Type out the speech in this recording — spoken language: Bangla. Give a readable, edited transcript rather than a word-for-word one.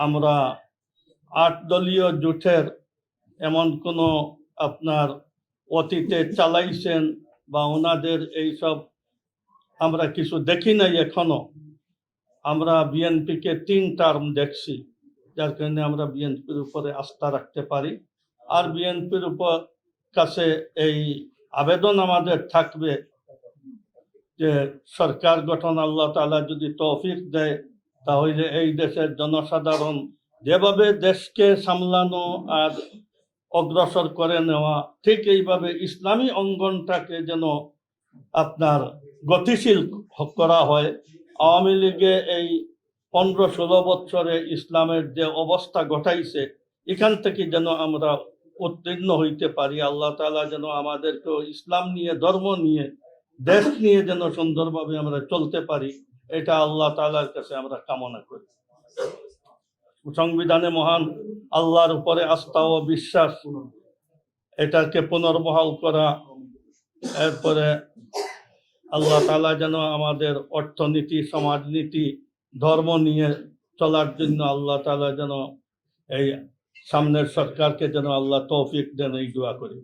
আমরা 8 দলীয় জোটের এমন কোনো আপনার অতীতে চালাইছেন বা ওনাদের এইসব আমরা কিছু দেখি নাই এখনো। আমরা বিএনপিকে 3 টার্ম দেখছি, যার কারণে আমরা বিএনপির উপরে আস্থা রাখতে পারি। আর বিএনপির উপর কাছে এই আবেদন আমাদের থাকবে যে সরকার গঠন আল্লাহ তাআলা যদি তৌফিক দেয়, তাহলে এই দেশের জনসাধারণ যেভাবে দেশকে সামলানো আর অগ্রসর করে নেওয়া, ঠিক এইভাবে ইসলামী অঙ্গনটাকে যেন আপনার গতিশীল করা হয়। আওয়ামী লীগে এই 15-16 বছরে ইসলামের যে অবস্থা ঘটাইছে, এখান থেকে যেন আমরা উত্তীর্ণ হইতে পারি। আল্লাহ তাআলা যেন আমাদেরকে ইসলাম নিয়ে, ধর্ম নিয়ে, দেশ নিয়ে যেন সুন্দরভাবে আমরা চলতে পারি, এটা আল্লাহ তাআলার কাছে আমরা কামনা করি। সংবিধানে মহান আল্লাহর উপরে আস্থা ও বিশ্বাস, এটাকে পুনর্বহাল করা। এরপরে আল্লাহ তাআলা যেন আমাদের অর্থনীতি, সমাজনীতি, ধর্ম নিয়ে চলার জন্য আল্লাহ তাআলা যেন এই সামনের সরকারকে যেন আল্লাহ তৌফিক দেন, এই দোয়া করি।